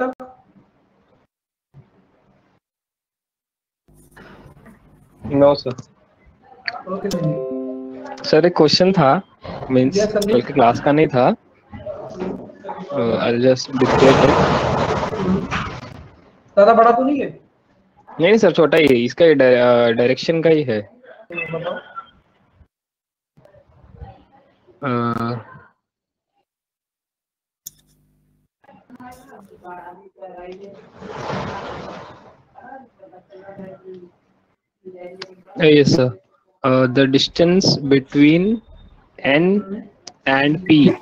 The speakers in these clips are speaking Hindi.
तक? No sir. Okay Sandeep. Sir एक क्वेश्चन था, मीन्स Yes, संदीप। बल्कि क्लास का नहीं था, आई जस्ट डिक्टेट इट। ज्यादा बड़ा तो नहीं है? नहीं सर, छोटा ही है, इसका डायरेक्शन का ही है। बताओ। Yes sir, the distance between N and P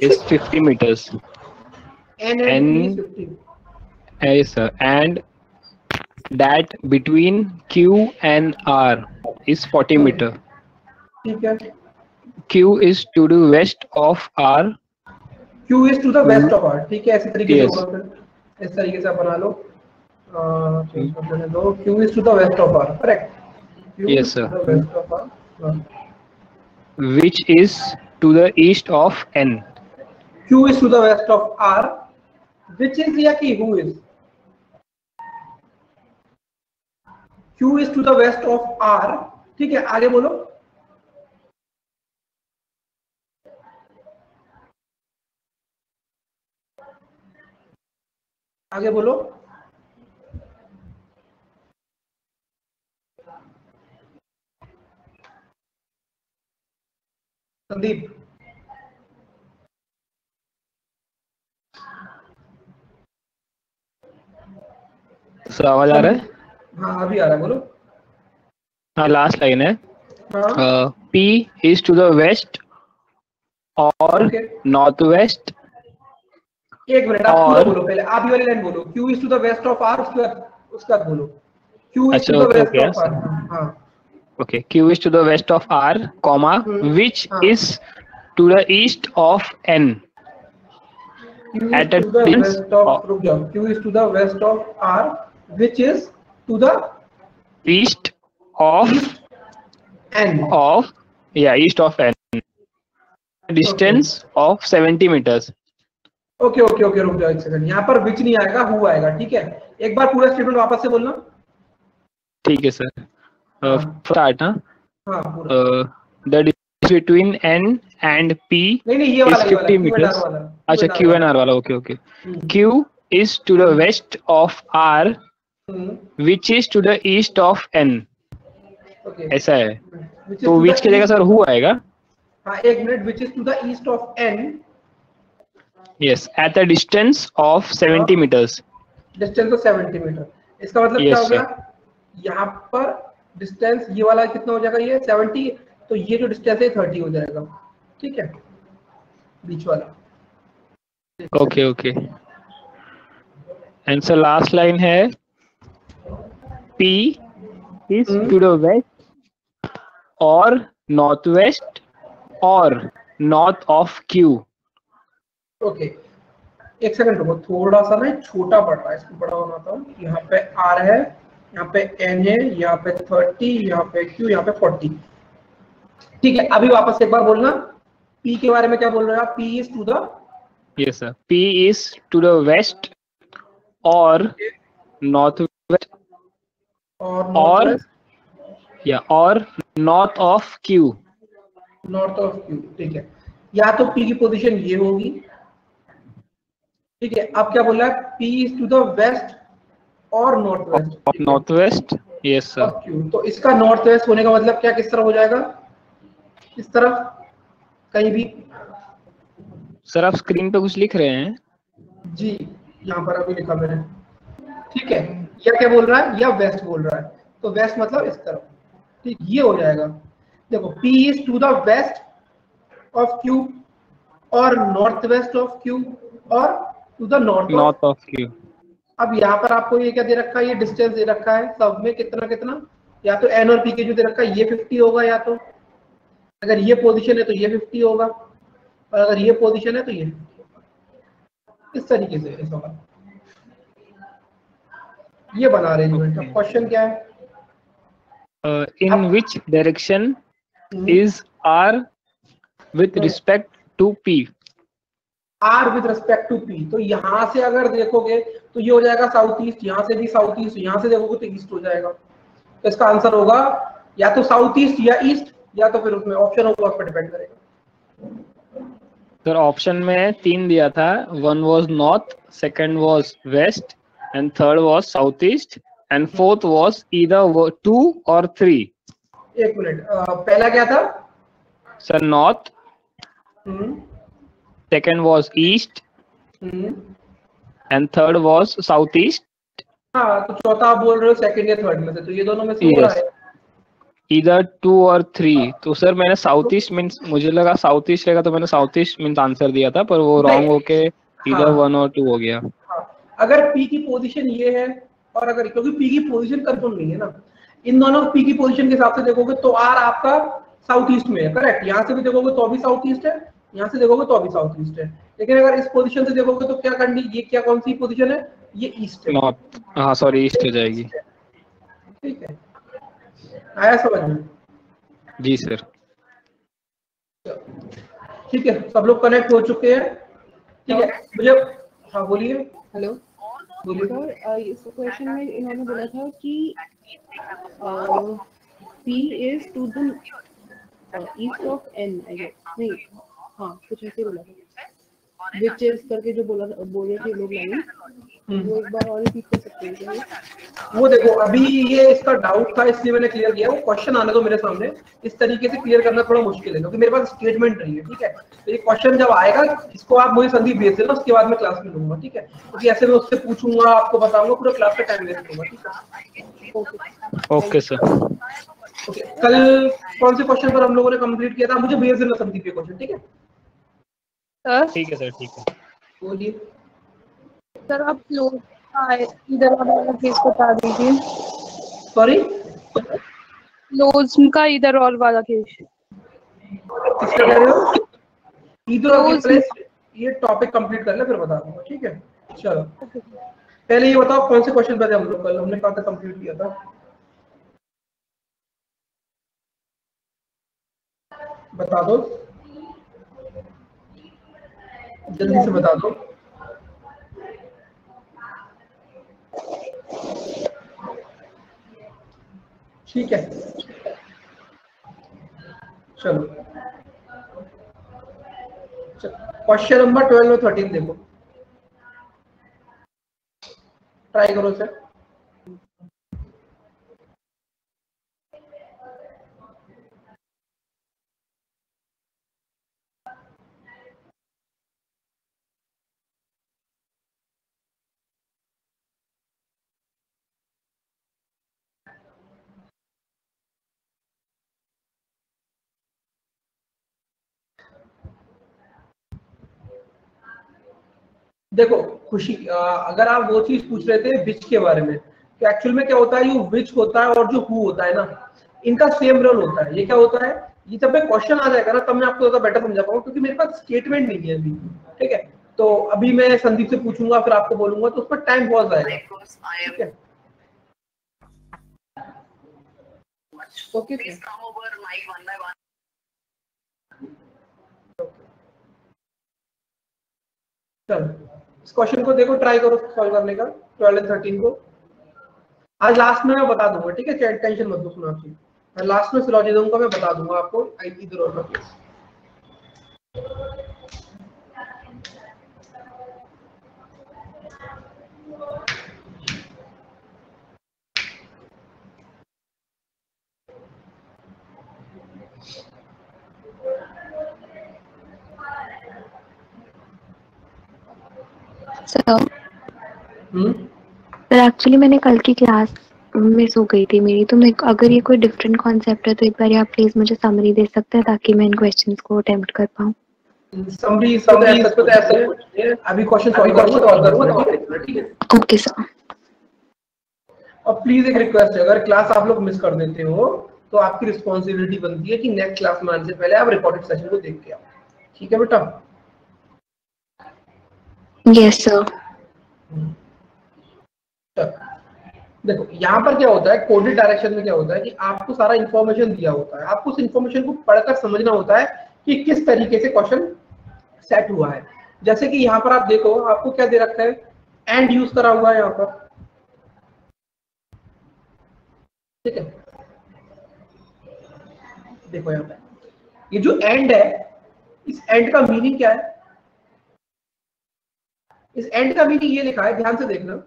is 50 meters. N and P is 50. Yes sir, and that between Q and R is 40 meter. ठीक है। Q is to the west of R. Q is to the west of R, ठीक है, ऐसे तरीके से Yes. होगा फिर, इस तरीके से आप बना लो। चेंज कर देने दो। Q is to the west of R, correct? Q Yes is sir. to the west of R. Which is to the east of N. Q is to the west of R, which is या कि who is? Q is to the west of R, ठीक है, आगे बोलो। आगे बोलो। संदीप। सर आवाज आ रहा है? हाँ अभी आ रहा है, बोलो। हाँ, लास्ट लाइन है। हाँ। P is to the west और नॉर्थ वेस्ट। एक मिनट, आप पूरा बोलो पहले, आप ये वाली लाइन बोलो। Q is to the west of R, उसके बाद बोलो। Q is to the west of R। हाँ। Okay, Q is to the west of R, comma, which is to the east of N. Q is to the west of, रुक जाओ, Q is to the west of R, which is to the east of N. east of N. Distance of 70 meters. Okay okay okay, रुक जाओ एक सेकंड, यहाँ पर which नहीं आएगा, who आएगा, ठीक है। एक बार पूरा स्टेटमेंट वापस से बोलना। ठीक है सर। स्टार्ट ना। हाँ पूरा। The distance between N and P नहीं ये is वाला 50 meters. अच्छा, Q and R वाला, okay okay. Q is to the west of R, which is to the east of N. ऐसा है, तो which की जगह सर who आएगा। हाँ एक minute, which is to the east of N. Yes, at a distance of 70 meters. Distance of 70 metre, इसका मतलब क्या हो गया? यहाँ पर डिस्टेंस ये वाला कितना हो जाएगा, ये 70, तो ये जो डिस्टेंस है 30 हो जाएगा, ठीक है, बीच वाला। Okay okay. And sir last line है, P is to the west और नॉर्थ वेस्ट और नॉर्थ ऑफ Q. ओके एक सेकंड रुको, थोड़ा सा ना छोटा पड़ रहा है, इसको बड़ा बनाता हूँ। यहाँ पे R है, यहाँ पे N है, यहाँ पे 30, यहाँ पे Q, यहाँ पे 40, ठीक है। अभी वापस एक बार बोलना, P के बारे में क्या बोल रहे हो आप? P is to the, yes sir, P is to the west और नॉर्थ वेस्ट और north of Q. North of Q, ठीक है। या तो P की पोजीशन ये होगी, ठीक है। अब क्या बोल रहा है? P is to the west और north waste, north west, yes sir. Q, तो इसका नॉर्थ वेस्ट होने का मतलब क्या, किस तरह हो जाएगा? इस तरफ कहीं भी। सर आप स्क्रीन पे कुछ लिख रहे हैं? जी यहाँ पर अभी लिखा मैंने, ठीक है। या क्या बोल रहा है? या वेस्ट बोल रहा है, तो वेस्ट मतलब इस तरफ, ठीक, ये हो जाएगा। देखो P is to the west of Q और नॉर्थ वेस्ट ऑफ Q और to the north of Q। अब यहाँ पर आपको ये क्या दे रखा है? ये डिस्टेंस दे रखा है, सब में कितना कितना, या तो N और P के जो दे रखा है ये 50 होगा, या तो अगर ये पोजीशन है तो ये 50 होगा, और अगर ये पोजीशन है तो ये 50। इस तरीके से इस बार ये बना अरेंजमेंट। अब क्वेश्चन क्या है? In which direction is R with respect to P? R with respect to P. तो यहाँ से अगर देखोगे तो ये हो जाएगा साउथ ईस्ट, यहाँ से भी साउथ ईस्ट, यहाँ से देखोगे तो ईस्ट हो जाएगा। तो इसका आंसर होगा या तो साउथ ईस्ट या ईस्ट, या तो फिर उसमें ऑप्शन होगा, उस पर डिपेंड करेगा। सर ऑप्शन में 3 दिया था, 1 was north, 2nd was west and 3rd was south east and 4th was either 2 और 3। एक मिनट, पहला क्या था sir? North, 2nd was east and 3rd was south east. हाँ, तो चौथा आप बोल रहे हो सेकंड या थर्ड में से, तो ये दोनों में से हो रहा है either 2 और 3। तो सर मैंने साउथ ईस्ट मीन्स, मुझे लगा साउथ ईस्ट रहेगा तो मैंने साउथ ईस्ट मीन्स आंसर दिया था, पर वो रॉन्ग होके either 1 और 2 हो गया। हाँ, अगर पी की पोजीशन ये है और अगर, क्योंकि पी की पोजीशन कंफर्म नहीं है ना, इन दोनों पी की पोजीशन के हिसाब से देखोगे तो आर आपका साउथ ईस्ट में है, करेक्ट। यहाँ से भी देखोगे तो भी साउथ ईस्ट है, यहाँ से देखोगे तो भी साउथ ईस्ट है। लेकिन अगर इस पोजीशन से देखोगे तो क्या करनी, ये क्या कौन सी पोजीशन है, ये ईस्ट है, नॉर्थ। हाँ सॉरी, ईस्ट हो जाएगी। ठीक है, आया समझ में? जी सर। ठीक है, सब लोग कनेक्ट हो चुके हैं, ठीक है। मुझे, हाँ बोलिए। हेलो बोलिए सर, इस क्वेश्चन में इन्होंने बोला था कि P is to the east of N, I guess, नहीं, हाँ कुछ ऐसे बोला था, which is करके जो बोले थे लोग लाइन, वो एक बार और रिपीट कर सकते हैं क्या? वो देखो, अभी ये इसका डाउट था इसलिए मैंने क्लियर किया। वो क्वेश्चन आने दो मेरे सामने, इस तरीके से क्लियर करना थोड़ा मुश्किल है क्योंकि मेरे पास स्टेटमेंट नहीं है, ठीक है। तो ये क्वेश्चन जब आएगा, इसको आप मुझे संदीप भेज देना, उसके बाद मैं क्लास में लूंगा, ठीक है। क्योंकि ऐसे मैं उससे पूछूंगा, आपको बताऊंगा, पूरा क्लास का टाइम वेस्ट होगा, ठीक है। Okay sir. ओके, कल कौन से क्वेश्चन पर हम लोगों ने कंप्लीट किया था, मुझे भेज देना संदीप ये क्वेश्चन, ठीक है ठीक है सर, ठीक है। बोलिए सर। आप लोग इधर वाला केस बता दीजिए। सॉरी, लोज का इधर ऑल वाला केस किसका कह रहे हो? इधर ये टॉपिक कंप्लीट कर ले फिर बता दूंगा, ठीक है। चलो पहले ये बताओ कौन से क्वेश्चन पर हम लोग कल हमने कहाँ तक कंप्लीट किया था, बता दो जल्दी से बता दो। ठीक है, चलो क्वेश्चन नंबर 12 और 13 देखो, ट्राई करो सर। देखो खुशी, अगर आप वो चीज पूछ रहे थे विच के बारे में, तो एक्चुअल में क्या होता है, ये विच होता है और जो हु होता है ना, इनका सेम रोल होता है। ये क्या होता है, ये जब मैं क्वेश्चन आ जाएगा ना तब मैं आपको ज्यादा बेटर समझा पाऊंगा, क्योंकि मेरे पास स्टेटमेंट नहीं है अभी, ठीक है। तो अभी मैं संदीप से पूछूंगा फिर आपको बोलूंगा, तो उस पर टाइम बहुत जाएगा, ठीक है। ओके चलो इस क्वेश्चन को देखो, ट्राई करो सॉल्व करने का, 12 और 13 को। आज लास्ट में मैं बता दूंगा, ठीक है, टेंशन मत लो, सुना चाहिए, मैं लास्ट में सिलोजिज्म का मैं बता दूंगा आपको, इधर और ना। सर एक्चुअली मैंने कल की क्लास मिस हो गई थी मेरी, तो मैं, अगर ये कोई डिफरेंट कॉन्सेप्ट है तो एक बार आप प्लीज मुझे समरी दे सकते हैं ताकि मैं इन क्वेश्चंस को अटेम्प्ट कर पाऊँ। समरी तो ऐसे अभी क्वेश्चन सॉल्व करूंगा, ठीक है। Okay sir. और प्लीज एक रिक्वेस्ट है, अगर क्लास आप लोग मिस कर देते हो तो आपकी रिस्पॉन्सिबिलिटी बनती है कि नेक्स्ट क्लास में आने से पहले आप रिकॉर्डेड सेशन को देख के आओ, ठीक है बेटा? Yes sir. देखो यहाँ पर क्या होता है, कोडेड डायरेक्शन में क्या होता है कि आपको सारा इंफॉर्मेशन दिया होता है, आपको उस इंफॉर्मेशन को पढ़कर समझना होता है कि किस तरीके से क्वेश्चन सेट हुआ है। जैसे कि यहाँ पर आप देखो, आपको क्या दे रखा है, एंड यूज करा हुआ है यहाँ पर, ठीक है। देखो यहाँ पे ये जो एंड है, इस एंड का मीनिंग क्या है? इस एंड का मीनिंग ये लिखा है, ध्यान से देखना,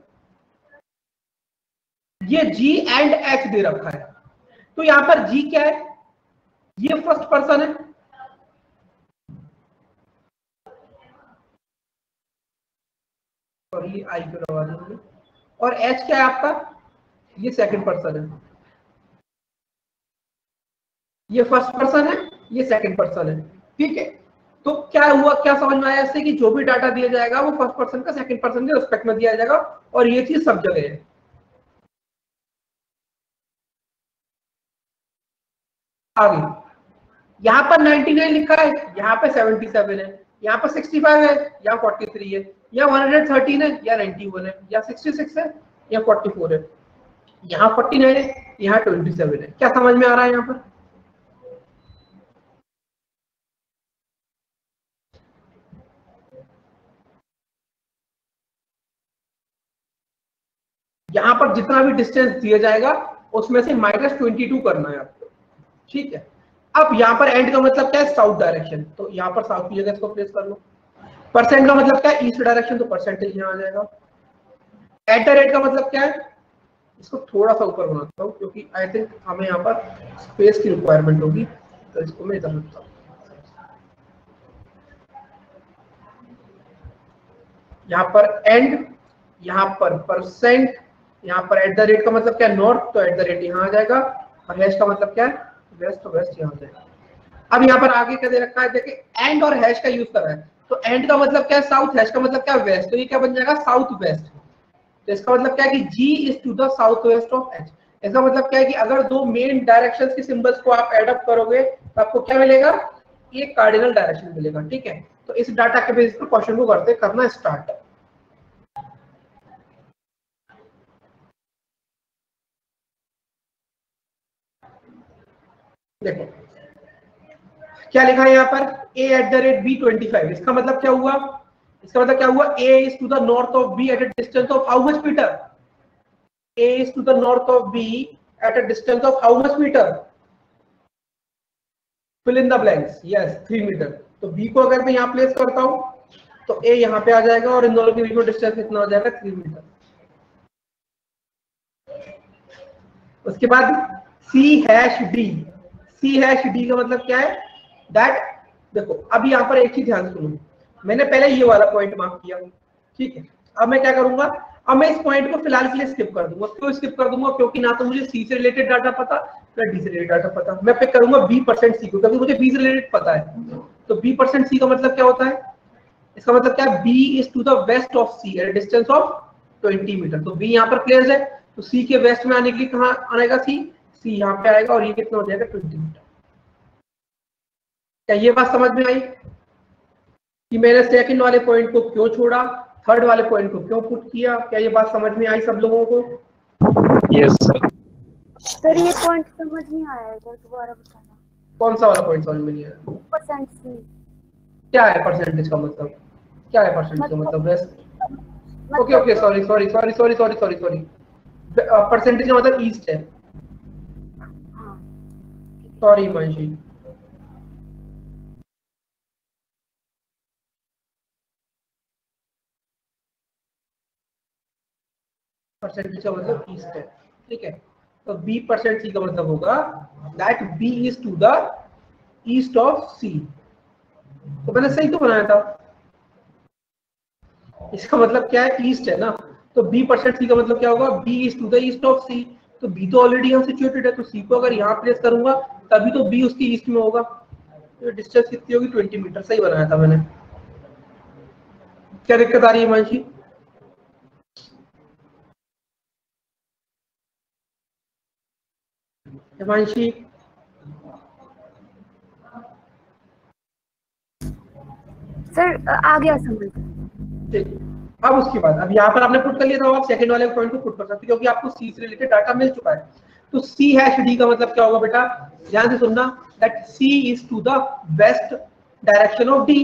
ये G एंड H दे रखा है। तो यहां पर G क्या है? ये फर्स्ट पर्सन है, और ये I को लगा देंगे, और H क्या है आपका? ये सेकंड पर्सन है। ये फर्स्ट पर्सन है, ये सेकंड पर्सन है, ठीक है। तो क्या हुआ, क्या समझ में आया इससे कि जो भी डाटा दिया जाएगा वो फर्स्ट पर्सन का सेकंड पर्सन के रिस्पेक्ट में दिया जाएगा, और ये चीज सब जगह है। आगे यहाँ पर 99 लिखा है, यहाँ पे 77 है, यहाँ पर 65 है, यहाँ 43 है, यहाँ 113 है, या 91 है, या 66 है, या 44 है, यहाँ 49 है, यहाँ 27 है। क्या समझ में आ रहा है यहाँ पर? यहाँ पर जितना भी डिस्टेंस दिया जाएगा उसमें से -22 करना है आपको, ठीक है। अब यहाँ पर एंड का मतलब क्या है? साउथ डायरेक्शन, तो यहाँ पर साउथ की जगह इसको प्लेस कर लो। परसेंट का मतलब क्या है? ईस्ट डायरेक्शन, तो परसेंटेज यहाँ आ जाएगा। एट द रेट का मतलब क्या है? इसको थोड़ा सा ऊपर बनाता हूँ क्योंकि आई थिंक हमें यहाँ पर स्पेस की रिक्वायरमेंट होगी, तो इसको मैं इधर रखता हूँ। यहाँ पर एंड, यहाँ पर परसेंट, यहाँ पर एट द रेट का मतलब क्या है? नॉर्थ, तो एट द रेट यहाँ आ जाएगा, और हैश का मतलब क्या है? वेस्ट, तो वेस्ट यहाँ आ जाएगा। अब यहाँ पर आगे क्या दे रखा है? देखिए एंड और हैश का यूज कर रहा है, तो एंड का मतलब क्या है? साउथ, हैश का मतलब क्या है? वेस्ट, तो ये क्या बन जाएगा? South west. तो इसका मतलब क्या है कि G is to the south west of H। इसका मतलब क्या है कि अगर दो मेन डायरेक्शंस के सिंबल्स को आप एड अप करोगे तो आपको क्या मिलेगा? एक कार्डिनल डायरेक्शन मिलेगा, ठीक है। तो इस डाटा के बेसिस पर क्वेश्चन को करना स्टार्ट। देखो क्या लिखा है यहाँ पर? A@B25। इसका मतलब क्या हुआ? इसका मतलब क्या हुआ? A is to the north of B at a distance of how much meter? A is to the north of B at a distance of how much meter? Fill in the blanks. Yes, 3 metre. तो B को अगर मैं यहाँ प्लेस करता हूँ तो A यहाँ पे आ जाएगा, और इन दोनों के बीच में डिस्टेंस कितना हो जाएगा? 3 मीटर। उसके बाद C#D। C#D का मतलब क्या है? दैट, देखो अब यहाँ पर एक चीज ध्यान सुनो, मैंने पहले ये वाला पॉइंट मार्क किया, ठीक है। अब मैं क्या करूंगा? अब मैं इस पॉइंट को फिलहाल के लिए स्किप कर दूंगा। क्यों स्किप कर दूंगा? क्योंकि ना तो मुझे सी से रिलेटेड डाटा पता, ना डी से रिलेटेड डाटा पता। मैं पिक करूंगा B%C को, क्योंकि मुझे बी से रिलेटेड पता है। तो B%C का मतलब क्या होता है? इसका मतलब क्या है? B is to the west of C at distance of 20 metre. तो B यहाँ पर प्लेस है, तो C के वेस्ट में आने के लिए कहाँ आएगा? C यहाँ पे आएगा, और ये कितना हो जाएगा? 20 मीटर। क्या ये बात समझ में आई कि मैंने सेकंड वाले पॉइंट को क्यों छोड़ा, थर्ड वाले पॉइंट को क्यों पुट किया? क्या ये बात समझ में आई सब लोगों को? Yes sir. सर ये पॉइंट समझ नहीं आया, इधर दोबारा बताना। कौन सा वाला पॉइंट समझ में नहीं आया? परसेंट। क्या है परसेंटेज का मतलब? क्या है परसेंटेज का मतलब? वेस्ट। ओके सॉरी परसेंटेज का मतलब ईस्ट है। सॉरी मंशी, परसेंटेज का मतलब ईस्ट है, ठीक है। तो B% का मतलब होगा that B is to the east of C। तो मैंने सही तो बनाया था। इसका मतलब क्या है? ईस्ट है ना, तो B% का मतलब क्या होगा? B is to the east of C। तो B तो ऑलरेडी यहाँ सिचुएटेड है, तो C को अगर यहाँ प्लेस करूंगा तभी तो B उसके ईस्ट में होगा। तो डिस्टेंस कितनी होगी? 20 मीटर। सही बनाया था मैंने। क्या दिक्कत आ रही है मानसी? हिमांशी, सर आ गया समझ। ठीक। अब उसके बाद अब यहाँ पर आपने पुट कर लिया था, आप सेकंड वाले पॉइंट को पुट कर सकते, क्योंकि आपको C से रिलेटेड डाटा मिल चुका है। तो C#D का मतलब क्या होगा बेटा? ध्यान से सुनना, that C is to the west direction of D।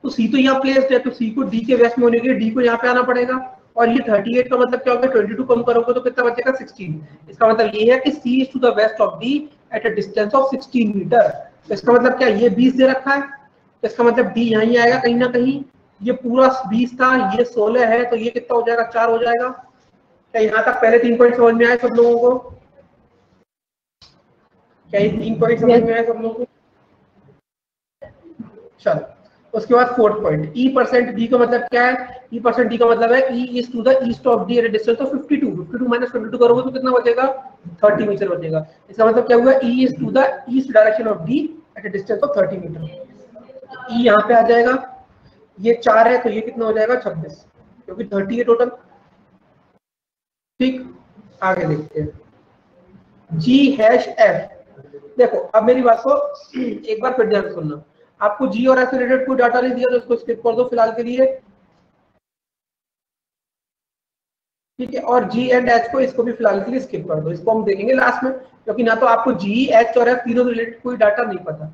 तो सी तो यहाँ प्लेस्ड है, तो सी को डी के वेस्ट में होने के लिए डी को यहाँ पे आना पड़ेगा। और ये 38 का मतलब क्या होगा, 22 कम करोगे तो कितना बचेगा 16। इसका मतलब ये है कि C is to the west of D at a distance of 16 metre. तो इसका मतलब क्या, ये 20 दे रखा है, तो इसका मतलब डी यहीं आएगा कहीं ना कहीं। ये पूरा 20 था, ये 16 है, तो ये कितना हो जाएगा, 4 हो जाएगा। क्या यहाँ तक पहले 3 पॉइंट समझ में आए सब लोगों को? क्या ये 3 पॉइंट समझ में आए सब लोगों को? चलो उसके बाद 4th पॉइंट, ई परसेंट डी का मतलब क्या है? ई परसेंट डी का मतलब है E is to the east of D at a distance of 52। 52 minus 22 करोगे तो कितना बचेगा, 30 मीटर बचेगा। इसका मतलब क्या हुआ, E is to the east direction of D at a distance of 30 metre. E यहाँ पे आ जाएगा, ये 4 है तो ये कितना हो जाएगा 26, क्योंकि 30 है टोटल। ठीक, आगे देखते हैं जी हैश एफ। देखो अब मेरी बात को एक बार फिर ध्यान सुनना, आपको जी और एफ से रिलेटेड कोई डाटा नहीं दिया तो इसको स्किप कर दो फिलहाल के लिए, ठीक है। और जी एंड एच को, इसको भी फिलहाल के लिए स्किप कर दो, इसको हम देखेंगे लास्ट में, क्योंकि ना तो आपको जी एच और एफ तीनों रिलेटेड कोई डाटा नहीं पता,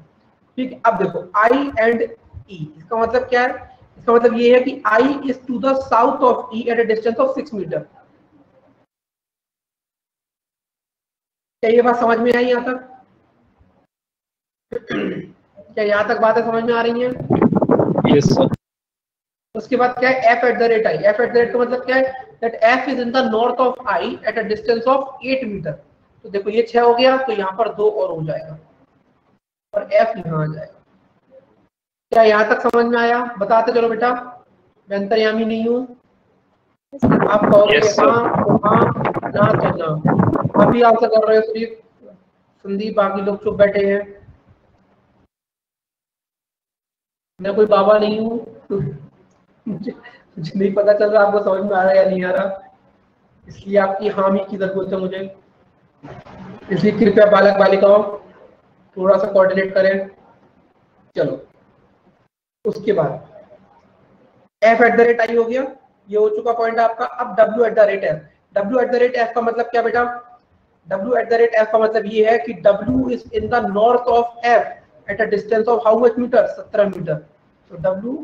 ठीक है। अब देखो आई एंड ई, इसका मतलब क्या है? इसका मतलब ये है कि I is to the south of E at a distance of 6 metre. क्या ये बात समझ में आई यहाँ तक? क्या यहाँ तक बातें समझ में आ रही हैं? Yes sir. उसके बाद क्या है, F at the rate I. F at the rate का मतलब क्या है, that F is in the north of I at a distance of 8 metre. तो देखो ये 6 हो गया, तो यहाँ पर 2 और हो जाएगा और एफ यहाँ आ जाएगा। क्या यहाँ तक समझ में आया? बताते चलो बेटा, मैं अंतर्यामी नहीं हूँ। आप कहोगे हाँ तो हाँ, ना तो ना। अभी आंसर कर रहे हो सिर्फ संदीप, बाकी लोग चुप बैठे हैं। मैं कोई बाबा नहीं हूँ मुझे नहीं पता चल रहा आपको समझ में आ रहा है या नहीं आ रहा, इसलिए आपकी हामी की जरूरत है मुझे। इसलिए कृपया बालक बालिकाओं थोड़ा सा कोऑर्डिनेट करें। चलो उसके बाद एफ एट द रेट आई हो गया, ये हो चुका पॉइंट आपका। अब W eight the rate F. W eight the rate F का मतलब क्या बेटा? W eight the rate F का मतलब ये है कि W is in the north of F at a distance of how much meter? 17 meter. So W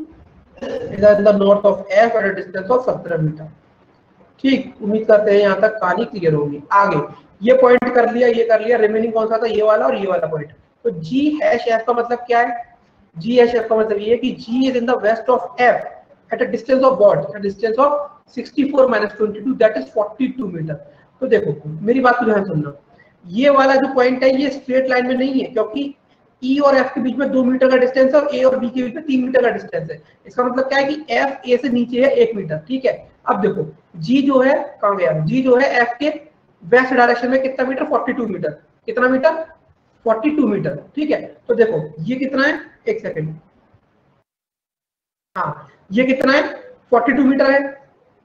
is in the north of F at a distance of 17 meter. ठीक, उम्मीद करते हैं यहाँ तक कहानी क्लियर होगी। आगे ये पॉइंट कर लिया, ये कर लिया, रिमेनिंग कौन सा था? ये वाला और ये वाला पॉइंट। तो G हैश F का मतलब क्या है? G हैश F का मतलब ये है कि G is in the west of F at a distance of what? At a distance of 64 minus 22, that is 42 meter. तो देखो मेरी बात को ध्यान सुनना, ये वाला जो पॉइंट है ये स्ट्रेट लाइन में नहीं है, क्योंकि E और F के बीच में 2 मीटर का डिस्टेंस है और A और B के बीच में 3 मीटर का डिस्टेंस है। इसका मतलब क्या है कि F A से नीचे है 1 मीटर, ठीक है। अब देखो G जो है कहाँ गया? G जो है F के वेस्ट डायरेक्शन में कितना मीटर? 42 मीटर। कितना मीटर? 42 मीटर, ठीक है। तो देखो ये कितना है, एक सेकेंड, हाँ ये कितना है? 42 मीटर है,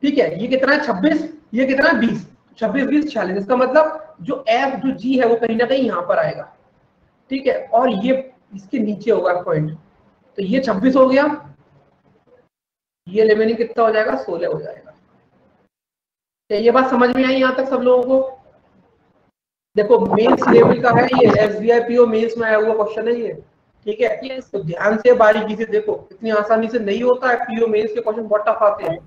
ठीक है। ये कितना है? 26। ये कितना है? 20। 26 20 46। इसका मतलब जो F जो G है वो कहीं ना कहीं यहाँ पर आएगा, ठीक है। और ये इसके नीचे होगा पॉइंट, तो ये 26 हो गया, ये रिमेनिंग कितना हो जाएगा? 16 हो जाएगा। तो ये बात समझ में आई यहाँ तक सब लोगों को? देखो मेंस लेवल का है ये, SBI PO मेंस में आया हुआ क्वेश्चन है ये, ठीक है। yes. तो ध्यान से बारीकी से देखो, इतनी आसानी से नहीं होता है। PO मेंस के क्वेश्चन बहुत टफ आते हैं।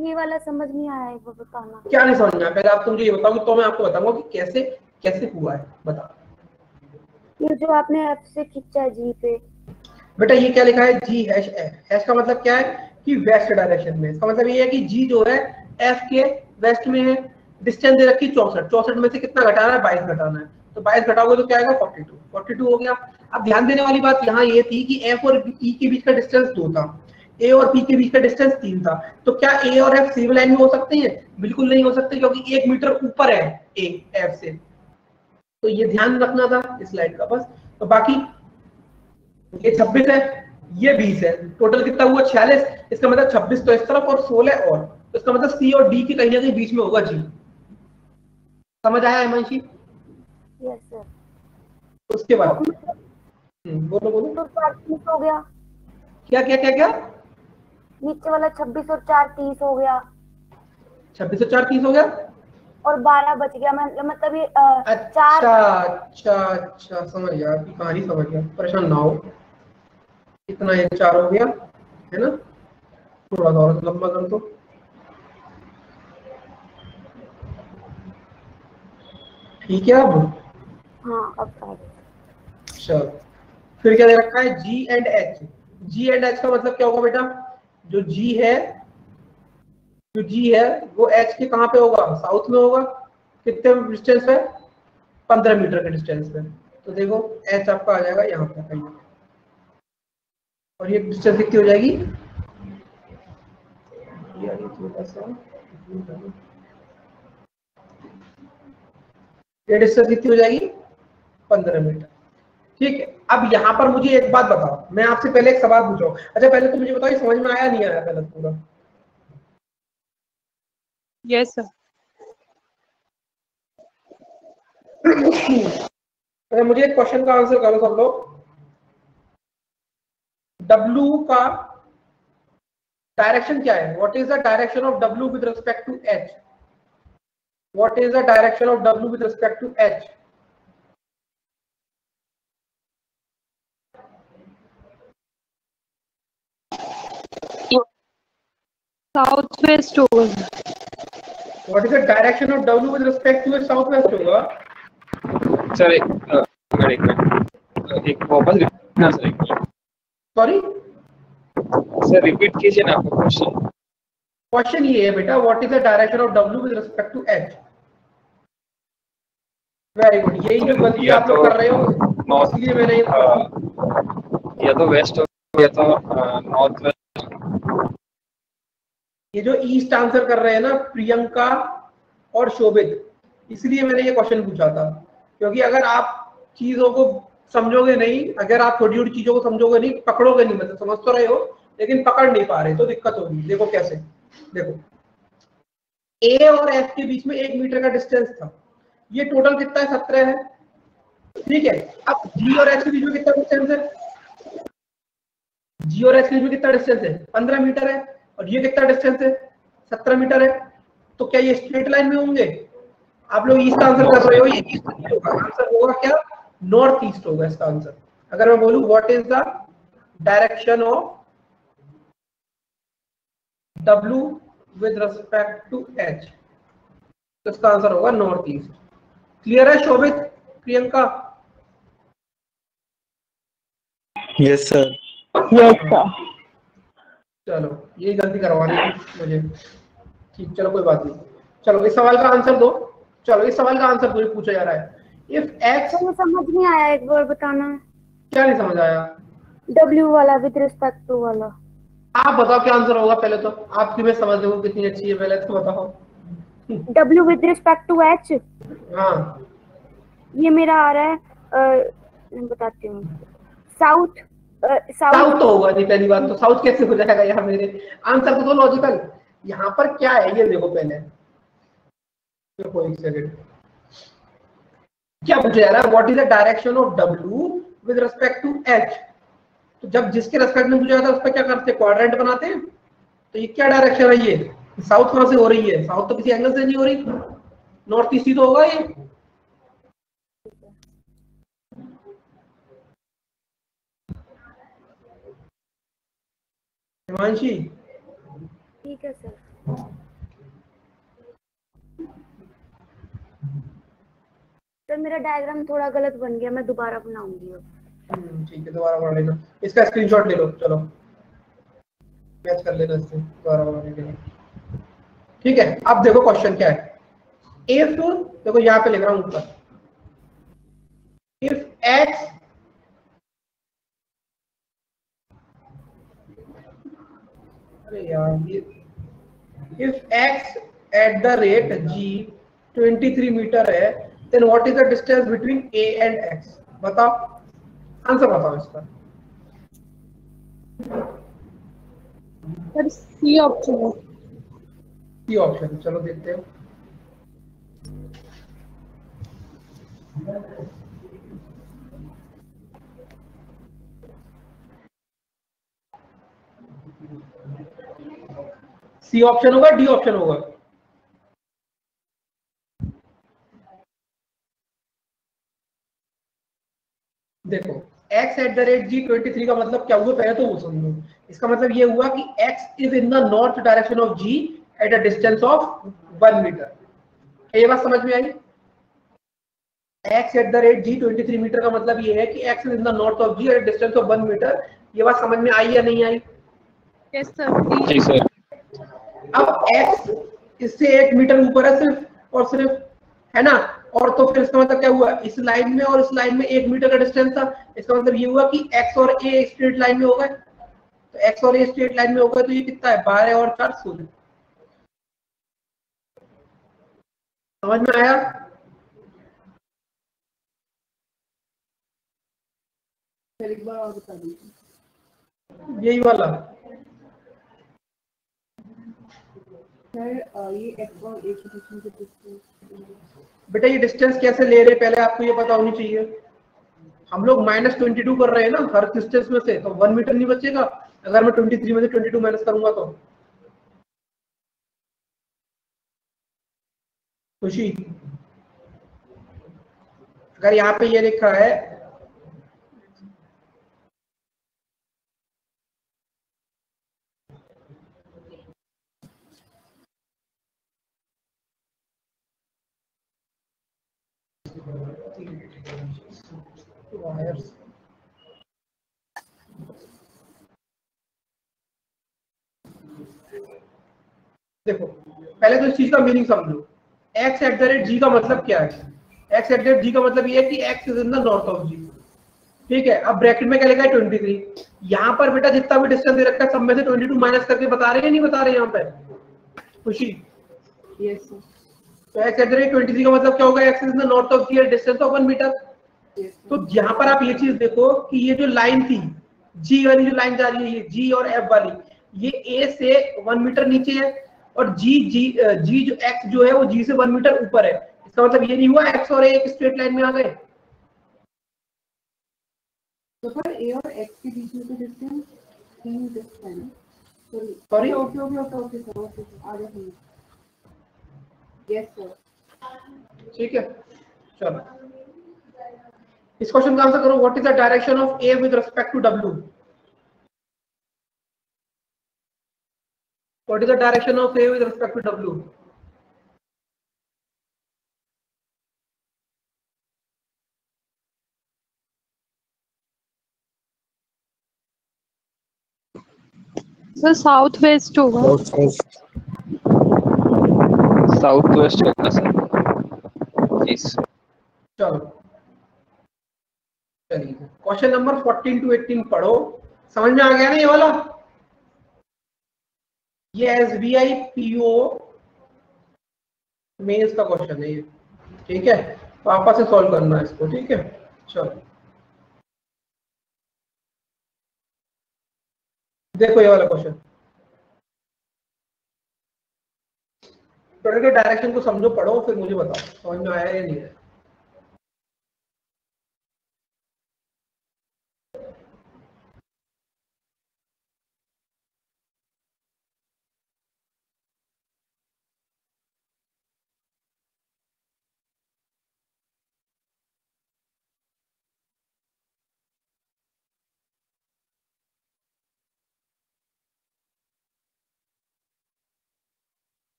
ये वाला समझ नहीं आया है, वो बताना। क्या नहीं समझ में आया? पहले आप मुझे ये बताओ, तो मैं आपको बताऊंगा कि कैसे कैसे हुआ है। बताओ ये जो आपने ऐप से खींचा है जी पे, बेटा ये क्या लिखा है? जी हैश एफ। हैश का मतलब क्या है कि वेस्ट डायरेक्शन में। इसका मतलब ये है कि जी जो है एफ के वेस्ट में है, डिस्टेंस दे रखी 64। 64 में से कितना घटाना है? 22 घटाना है। तो 22 घटाओगे तो क्या आएगा? 42। 42 हो गया। अब ध्यान देने वाली बात यहाँ ये थी कि एफ और ई के बीच का डिस्टेंस 2 था, ए और बी के बीच का डिस्टेंस 3 था। तो क्या ए और एफ सेम लाइन में हो सकते हैं? बिल्कुल नहीं हो सकते, क्योंकि 1 मीटर ऊपर है ए एफ से। तो ये ध्यान रखना था इस स्लाइड का बस। तो बाकी ये 26 है, ये 20 है, टोटल कितना हुआ? 46। इसका मतलब 26 तो इस तरफ और 16 और, तो इसका मतलब सी और डी के कहीं ना कहीं बीच में होगा जी। समझ आया हिमांशी? Yes sir. उसके बाद बोलो बोलो। तो 30 हो गया। क्या क्या क्या क्या? नीचे वाला 26 और 4 30 हो गया। 26 और 4 30 हो गया और 12 बच गया। मतलब ये अच्छा समझ गया, कहानी समझ गया, परेशान ना हो। इतना ये 4 हो गया है ना? थोड़ा सा और लंबा कर दो। ठीक है अब? हाँ अब आ गया। चलो फिर क्या दे रखा है? G and H. G and H का मतलब क्या होगा बेटा? जो जी है वो एच के कहाँ पे होगा? साउथ में होगा। कितने डिस्टेंस पे? 15 मीटर के डिस्टेंस पे। तो देखो एच आपका आ जाएगा यहाँ पे कहीं, और ये डिस्टेंस कितनी हो जाएगी? ये डिस्टेंस कितनी हो जाएगी? 15 मीटर। ठीक है, अब यहाँ पर मुझे एक बात बताओ, मैं आपसे पहले एक सवाल पूछ रहा हूँ। अच्छा पहले तो मुझे बताओ ये समझ में आया नहीं आया पहले पूरा? Yes sir. अच्छा मुझे एक क्वेश्चन का आंसर करो सब लोग। W का डायरेक्शन क्या है? What is the direction of W with respect to H? What is the direction of W with respect to H? South west होगा। What is the direction of W with respect to south west होगा? सर एक मिनट, एक वापस ना सर, एक सॉरी सर रिपीट कीजिए ना आपका क्वेश्चन। क्वेश्चन ये है बेटा, what is the direction of W with respect to H? Very good, यही जो गलती आप लोग कर रहे हो इसलिए मैंने या तो वेस्ट हो या तो नॉर्थ वेस्ट। ये जो ईस्ट आंसर कर रहे हैं ना प्रियंका और शोभित, इसलिए मैंने ये क्वेश्चन पूछा था। क्योंकि अगर आप चीजों को समझोगे नहीं, अगर आप छोटी छोटी चीजों को समझोगे नहीं, पकड़ोगे नहीं, मतलब समझ तो रहे हो लेकिन पकड़ नहीं पा रहे, तो दिक्कत होगी। देखो कैसे, देखो ए और एफ के बीच में 1 मीटर का डिस्टेंस था, ये टोटल कितना है? 17 है। ठीक है, अब जी और एच के बीच में कितना डिस्टेंस है? जी और एच के बीच में कितना डिस्टेंस है? 15 मीटर है। और ये कितना डिस्टेंस है? 17 मीटर है। तो क्या ये स्ट्रेट लाइन में होंगे? आप लोग ईस्ट आंसर कर रहे हो, ये ईस्ट नहीं होगा, आंसर होगा क्या? नॉर्थ ईस्ट होगा इसका आंसर। अगर मैं बोलूं what is the direction of W with respect to H, तो इसका आंसर होगा नॉर्थ ईस्ट। क्लियर है Shobhit, Priyanka? Yes sir. Yes sir. चलो ये गलती करवानी थी मुझे। ठीक, चलो कोई बात नहीं। चलो इस सवाल का आंसर दो। चलो इस सवाल का आंसर दो, पूछा जा रहा है इफ x। मुझे समझ नहीं आया, एक बार बताना। क्या नहीं समझ आया? W वाला विद रिस्पेक्ट टू वाला। आप बताओ क्या आंसर होगा पहले तो, आपकी मैं समझ देखो कितनी अच्छी है, पहले तो बताओ। W with respect to H, हाँ ये मेरा आ रहा है, मैं बताती हूँ, साउथ साउथ तो होगा नहीं, पहली बात तो साउथ कैसे हो जाएगा यहाँ? मेरे आंसर तो लॉजिकल। यहाँ पर क्या है ये देखो पहले, देखो एक सेकंड, क्या पूछा जा रहा है? What is the direction of W with respect to H? तो जब जिसके रेस्पेक्ट में पूछा जाता है उस पर क्या करते हैं? क्वाड्रेंट बनाते हैं। तो ये क्या डायरेक्शन है? ये साउथ कहां से हो रही है? साउथ तो किसी एंगल से नहीं हो रही, नॉर्थ ईस्ट ही तो होगा ये। हिमांशी ठीक है सर। सर मेरा डायग्राम थोड़ा गलत बन गया, मैं दोबारा बनाऊंगी अब। ठीक है, दोबारा बना लेना, इसका स्क्रीनशॉट ले लो। चलो मैच कर लेना इससे दोबारा बनाने के लिए। ठीक है, अब देखो क्वेश्चन क्या है। इफ, देखो यहाँ पे लिख रहा हूं ऊपर, इफ x, अरे यार ये, if x at the rate g 23 metre है, then what is the distance between a and x? बताओ, आंसर बताओ इसका। सर सी ऑप्शन है। सी ऑप्शन, चलो देखते हैं। सी ऑप्शन होगा, डी ऑप्शन होगा? देखो x at the rate g 23 का मतलब क्या हुआ पहले तो वो समझो। इसका मतलब ये हुआ कि x is in the north direction of g at a distance of 1 metre. ये बात समझ में आई? x at the rate g 23 metre का मतलब ये है कि x is in the north of g at distance of 1 metre. ये बात समझ में आई या नहीं आई? Yes sir. जी सर। अब x इससे 1 मीटर ऊपर है सिर्फ और सिर्फ, है ना? और तो फिर इसका मतलब क्या हुआ, इस लाइन में और इस लाइन में 1 मीटर का डिस्टेंस था। इसका मतलब ये हुआ कि x और a स्ट्रेट लाइन में हो गए। तो x और a स्ट्रेट लाइन में हो गए तो ये कितना है, 12 और 4 16। समझ में आया? एक बार और बता दीजिए। यही वाला सर ये x और a के बीच में जो डिस्टेंस, बेटा ये डिस्टेंस कैसे ले रहे पहले आपको ये पता होनी चाहिए। हम लोग -22 कर रहे हैं ना हर डिस्टेंस में से, तो 1 मीटर नहीं बचेगा अगर मैं 23 में से 22 माइनस करूंगा तो। खुशी, अगर यहाँ पे ये लिखा है देखो पहले तो इस चीज का मीनिंग समझो। x at the rate g का मतलब क्या है? x at the rate g का मतलब ये है कि x is in the north of g। ठीक है, अब ब्रैकेट में क्या लिखा है 23। यहाँ पर बेटा जितना भी डिस्टेंस दे रखा है सब में से 22 माइनस करके बता रहे हैं नहीं बता रहे यहाँ पे? खुशी, यस सर। तो x एट द रेट 23 का मतलब क्या होगा, x is in the north of g distance of 1 metre. तो यहाँ पर आप ये चीज देखो कि ये जो लाइन थी g वाली जो लाइन जा रही है ये g और f वाली, ये a से 1 मीटर नीचे है और g जो x जो है वो g से 1 मीटर ऊपर है। इसका मतलब ये नहीं हुआ x और a एक स्ट्रेट लाइन में आ गए। तो पर a और x के बीच में तो डिस्टेंस 3 मीटर है ना? सॉरी, ओके सर, आ जाइए। Yes sir. ठीक है, चलो इस क्वेश्चन का आंसर करो। What is the direction of a with respect to w? What is the direction of a with respect to w? Sir south west होगा। साउथ वेस्ट होगा सर। यस। चलो चलिए क्वेश्चन नंबर 14 to 18 पढ़ो। समझ में आ गया ना ये वाला? ये SBI PO मेंस का क्वेश्चन है ये। ठीक है, वापस से सॉल्व करना है इसको। ठीक है, चलो देखो ये वाला क्वेश्चन। थोड़े डायरेक्शन को समझो, पढ़ो, फिर मुझे बताओ समझ में आया या नहीं आया।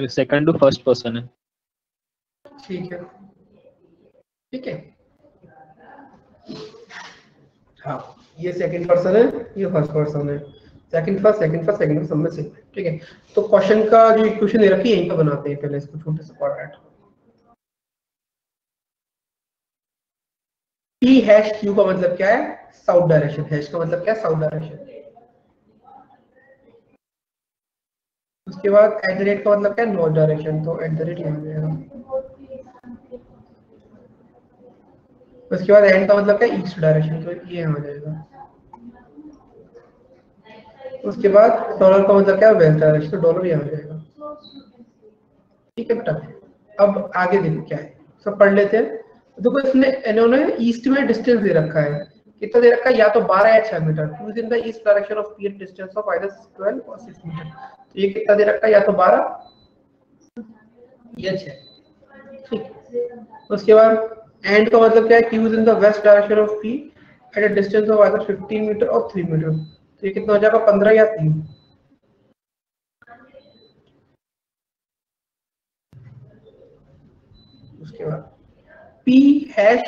सेकंड टू फर्स्ट पर्सन है। ठीक है, ठीक है, हाँ ये सेकंड पर्सन है, ये फर्स्ट पर्सन है। सेकंड फर्स्ट सेकंड सब में से। ठीक है, तो क्वेश्चन का जो इक्वेशन दे रखी है यहीं पे बनाते हैं पहले इसको छोटे से क्वाड्रेंट। P हैश Q का मतलब क्या है, साउथ डायरेक्शन। हैश का मतलब क्या है, साउथ डायरेक्शन। उसके बाद एट द रेट का मतलब क्या है, नॉर्थ डायरेक्शन। तो एट द रेट यहाँ जाएगा। उसके बाद एंड का मतलब क्या है, ईस्ट डायरेक्शन। तो ये यहाँ जाएगा। उसके बाद डॉलर का मतलब क्या है, वेस्ट डायरेक्शन। तो डॉलर यहाँ जाएगा। ठीक है बेटा, अब आगे देखो क्या है, सब पढ़ लेते हैं। देखो इसने इन्होंने ईस्ट में डिस्टेंस दे रखा है। कितना दे रखा है, या तो 12 या 6 metre. To in the east direction of P distance of either 12 और 6 मीटर। तो ये कितना दे रखा है, या तो 12 या 6। ठीक, उसके बाद एंड का मतलब क्या है, Q is in the west direction of P at a distance of either 15 metre और 3 मीटर। तो ये कितना हो जाएगा, 15 या 3। उसके बाद P हैश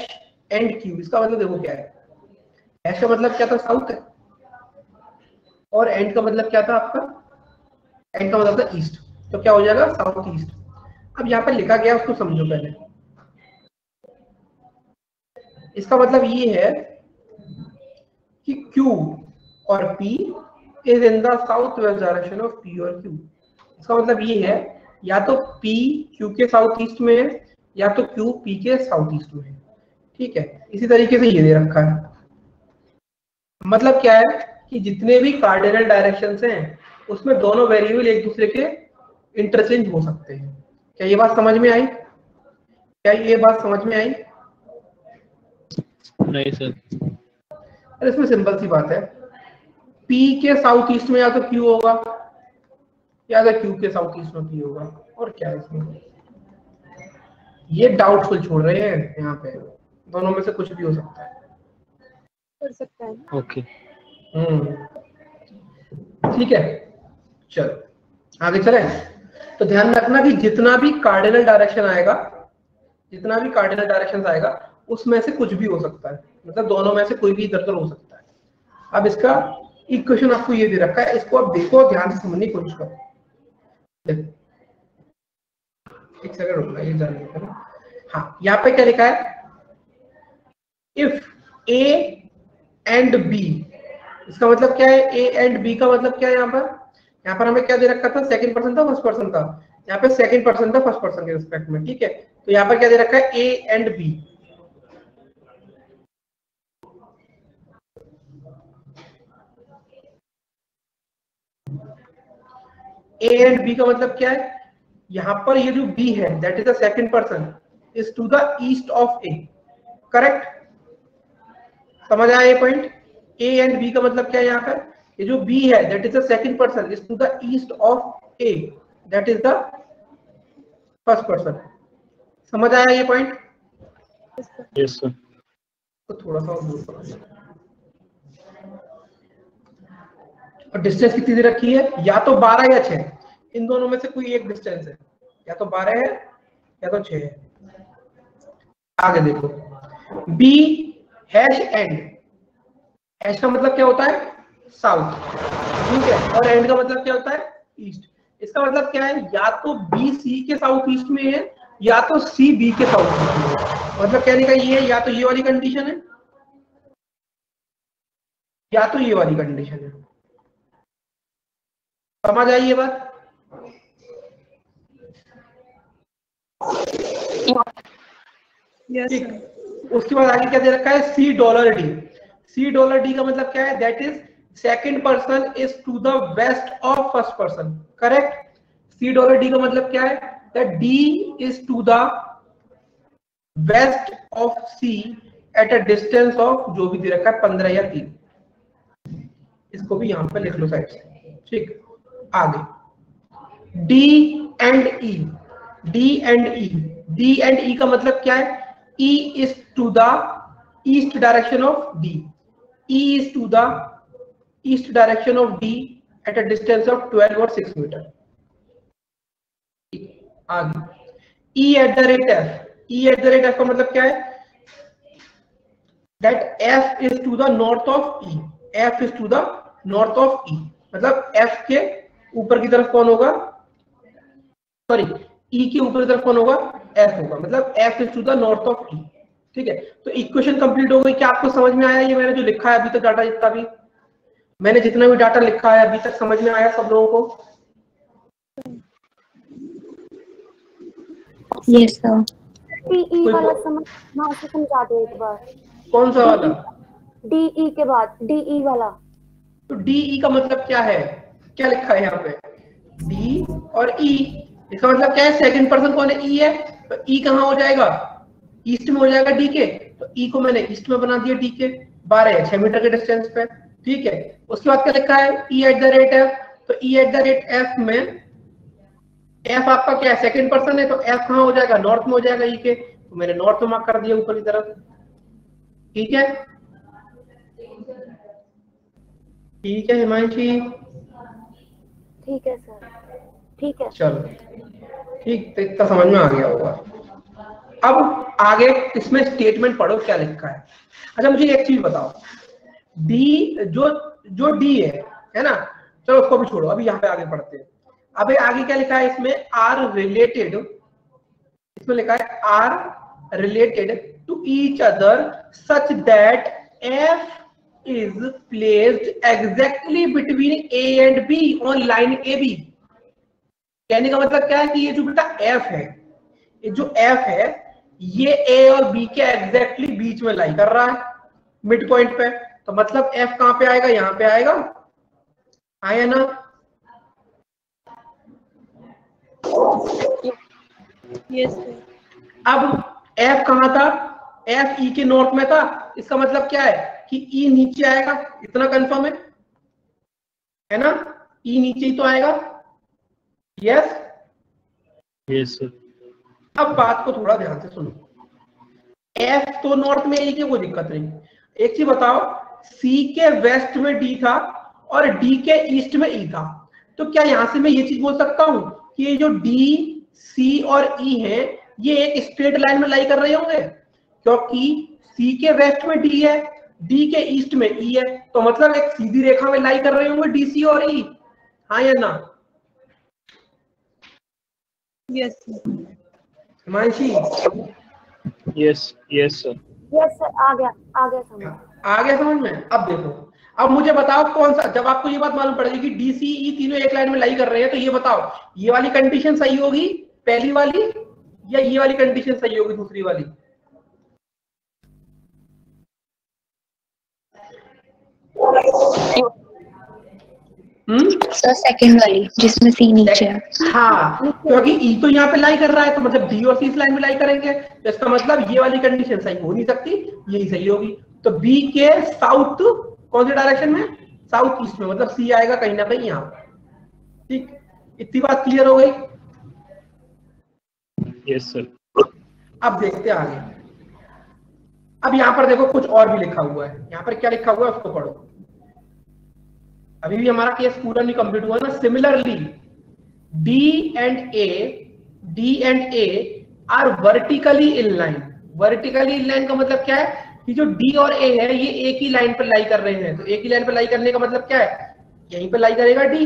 एंड Q, इसका मतलब देखो क्या है, हैश का मतलब क्या था, साउथ है, और एंड का मतलब क्या था आपका, एंड का मतलब था ईस्ट, तो क्या हो जाएगा, साउथ ईस्ट। अब यहाँ पे लिखा गया उसको समझो पहले। इसका मतलब ये है कि Q और P is in the south waste direction of P और Q। इसका मतलब ये है या तो P Q के साउथ ईस्ट में है या तो Q P के साउथ ईस्ट में है, ठीक है। इसी तरीके से ये दे रखा है, मतलब क्या है कि जितने भी कार्डिनल डायरेक्शंस हैं उसमें दोनों वेरिएबल एक दूसरे के इंटरचेंज हो सकते हैं। क्या ये बात समझ में आई, क्या ये बात समझ में आई? नहीं सर। अरे इसमें सिंपल सी बात है, P के साउथ ईस्ट में या तो Q होगा या तो Q के साउथ ईस्ट में P होगा, और क्या है इसमें, ये डाउटफुल छोड़ रहे हैं यहाँ पे, दोनों में से कुछ भी हो सकता है, कर सकता है। ओके ठीक है। चलो आगे चले। तो ध्यान रखना कि जितना भी कार्डिनल डायरेक्शन आएगा, जितना भी कार्डिनल डायरेक्शन आएगा उसमें से कुछ भी हो सकता है, मतलब दोनों में से कोई भी इधर उधर हो सकता है। अब इसका इक्वेशन आपको ये दे रखा है, इसको आप देखो, ध्यान से समझने की कोशिश करो। एक सेकंड रुकना, ये जान लेते हैं। हाँ, यहाँ पे क्या लिखा है, इफ A एंड B, इसका मतलब क्या है, A एंड B का मतलब क्या है, यहाँ पर हमें क्या दे रखा था, सेकंड पर्सन था फर्स्ट पर्सन था, यहाँ पे सेकंड पर्सन था फर्स्ट पर्सन के रिस्पेक्ट में, ठीक है। तो यहाँ पर क्या दे रखा है, A and B। A and B का मतलब क्या है, यहाँ पर ये जो B है that is the second person is to the east of A, correct. समझ आया ये पॉइंट? A एंड B का मतलब क्या है, यहाँ पर ये जो B है that is the second person is to the east of A, that is the first person. समझ आया ये पॉइंट? Yes sir. तो थोड़ा सा और दूर करो। और डिस्टेंस कितनी दे रखी है, या तो 12 या 6, इन दोनों में से कोई एक डिस्टेंस है, या तो 12 है या तो 6 है। आगे देखो, B हैश एंड, हैश का मतलब क्या होता है, साउथ, ठीक है, और एंड का मतलब क्या होता है, ईस्ट। इसका मतलब क्या है, या तो B C के साउथ ईस्ट में है या तो C B के साउथ ईस्ट में है। मतलब कहने का ये है, या तो ये वाली कंडीशन है या तो ये वाली कंडीशन है। समझ आई ये बात? यस ठीक। उसके बाद आगे क्या दे रखा है, $C। $C का मतलब क्या है, that is second person is to the west of first person, correct. $C का मतलब क्या है, that D is to the west of C at a distance of, जो भी दे रखा है 15 या 3। इसको भी यहां पर लिख लो साइड से, ठीक। आगे D and E, D and E का मतलब क्या है, E is to the east direction of D, E is to the east direction of D at a distance of 12 or 6 metre. आगे E at the rate F, E at the rate F का मतलब क्या है, that F is to the north of E, F is to the north of E, मतलब F के ऊपर की तरफ कौन होगा, सॉरी E के ऊपर की तरफ कौन होगा, F होगा, मतलब F is to the north of E, ठीक है। तो इक्वेशन कंप्लीट हो गई। क्या आपको समझ में आया, ये मैंने जो लिखा है अभी तक डाटा, जितना भी मैंने जितना भी डाटा लिखा है अभी तक समझ में आया सब लोगों को? Yes sir. DE वाला समझा दो एक बार। कौन सा वाला? DE के बाद DE वाला। तो DE का मतलब क्या है, क्या लिखा है यहाँ पे, D और E, इसका मतलब क्या है, सेकंड पर्सन कौन है, E है, तो E कहाँ हो जाएगा, ईस्ट में हो जाएगा D के, तो E को मैंने ईस्ट में बना दिया D के, 12 या 6 मीटर के डिस्टेंस पे, ठीक है। उसके बाद क्या लिखा है, E eight the rate F, तो E eight the rate F में F आपका क्या है, सेकंड पर्सन है, तो F कहाँ हो जाएगा, नॉर्थ में हो जाएगा E के, तो मैंने नॉर्थ में मार्क कर दिया ऊपर की तरफ। ठीक है, ठीक है हिमांशी? ठीक है सर, ठीक है। चलो ठीक, तो इतना समझ में आ गया होगा। अब आगे इसमें स्टेटमेंट पढ़ो क्या लिखा है। अच्छा मुझे एक चीज बताओ, डी जो डी है ना, चलो उसको भी छोड़ो, अभी यहाँ पे आगे पढ़ते हैं। अभी आगे क्या लिखा है इसमें, आर रिलेटेड, इसमें लिखा है are related to each other such that F is placed exactly between A and B on line A B. कहने का मतलब क्या है कि ये जो बेटा एफ है, ये जो एफ है ये ए और बी के एग्जैक्टली बीच में लाई कर रहा है, मिड पॉइंट पे। तो मतलब एफ कहां पे आएगा, यहां पे आएगा, आया ना? यस। अब एफ कहां था, एफ ई के नॉर्थ में था, इसका मतलब क्या है कि ई नीचे आएगा, इतना कंफर्म है ना? ई नीचे ही तो आएगा। Yes yes sir. अब बात को थोड़ा ध्यान से सुनो, एफ तो नॉर्थ में, ई की कोई दिक्कत नहीं। एक चीज बताओ, सी के वेस्ट में डी था और डी के ईस्ट में ई था, तो क्या यहां से मैं ये चीज बोल सकता हूं कि ये जो डी, सी और ई है ये एक स्ट्रेट लाइन में लाई कर रहे होंगे? क्योंकि सी के वेस्ट में डी है, डी के ईस्ट में ई है, तो मतलब एक सीधी रेखा में लाई कर रहे होंगे डी, सी और ई। हाँ या ना? Yes Himanshi? Yes yes sir. Yes sir, आ गया समझ। आ गया समझ में? अब देखो, अब मुझे बताओ कौन सा, जब आपको ये बात मालूम पड़ेगी कि डी, सी, ई तीनों एक लाइन में लाई कर रहे हैं, तो ये बताओ ये वाली कंडीशन सही होगी पहली वाली, या ये वाली कंडीशन सही होगी दूसरी वाली? सर सेकंड वाली जिसमें सी नीचे है। हाँ, क्योंकि ई तो यहाँ पे लाई कर रहा है, तो मतलब डी और सी इस लाइन में लाई करेंगे, तो इसका मतलब ये वाली कंडीशन सही हो नहीं सकती, यही सही होगी। तो बी के साउथ कौन से डायरेक्शन में, साउथ ईस्ट में, मतलब सी आएगा कहीं ना कहीं यहाँ। ठीक, इतनी बात क्लियर हो गई? Yes sir. अब देखते हैं आगे। अब यहाँ पर देखो कुछ और भी लिखा हुआ है, यहाँ पर क्या लिखा हुआ है उसको पढ़ो। अभी भी हमारा केस पूरा नहीं कंप्लीट हुआ ना। Similarly D and A are vertically in line. Vertically in line का मतलब क्या है कि जो डी और ए है ये एक ही लाइन पर लाई कर रहे हैं, तो एक ही लाइन पर लाई करने का मतलब क्या है, यहीं पर लाई करेगा डी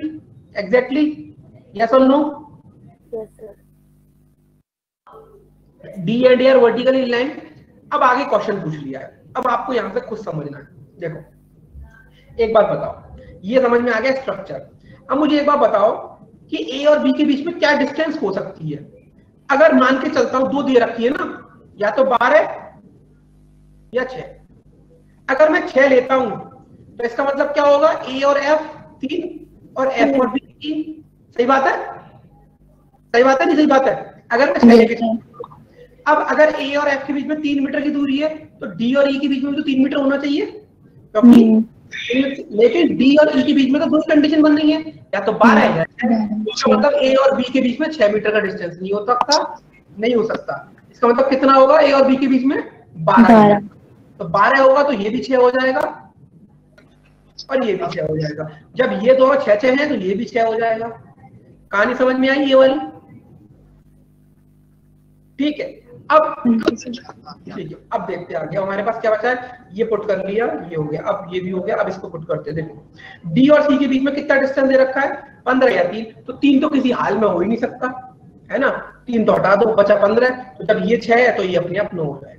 एग्जैक्टली। यस और no? Yes sir. D and A are vertically in line. अब आगे क्वेश्चन पूछ लिया है, अब आपको यहां से कुछ समझना है। देखो एक बात बताओ, ये समझ में आ गया स्ट्रक्चर। अब मुझे एक बात बताओ कि ए और बी के बीच में क्या डिस्टेंस हो सकती है। अगर मान के चलता हूं, दो दे रखी है ना, या तो 12 या 6। अगर मैं 6 लेता हूं तो इसका मतलब क्या होगा, ए और एफ 3 और एफ और बी 3। सही बात है? सही बात है नहीं सही बात है? अगर मैं 6 लेके, अब अगर ए और एफ के बीच में 3 मीटर की दूरी है तो डी और ई के बीच में तो 3 मीटर होना चाहिए, क्योंकि लेकिन डी और ई के बीच में तो दो कंडीशन बन रही है, या तो 12 है, इसका मतलब ए और बी के बीच में 6 मीटर का डिस्टेंस नहीं हो सकता, नहीं हो सकता। इसका मतलब कितना होगा, ए और बी के बीच में 12। तो 12 होगा तो ये भी 6 हो जाएगा और ये भी 6 हो जाएगा। जब ये दोनों 6-6 हैं तो ये भी 6 हो जाएगा। कहानी समझ में आई ये वाली? ठीक है, अब ठीक है, अब देखते हैं आगे हमारे पास क्या बचा है। ये पुट कर लिया, ये हो गया, अब ये भी हो गया। अब इसको पुट करते हैं। देखो डी और सी के बीच में कितना डिस्टेंस दे रखा है, 15 या 3। तो 3 तो किसी हाल में हो ही नहीं सकता, है ना? 3 तो हटा दो, बचा 15। तो जब ये 6 है तो ये अपने आप 9 हो जाएगा।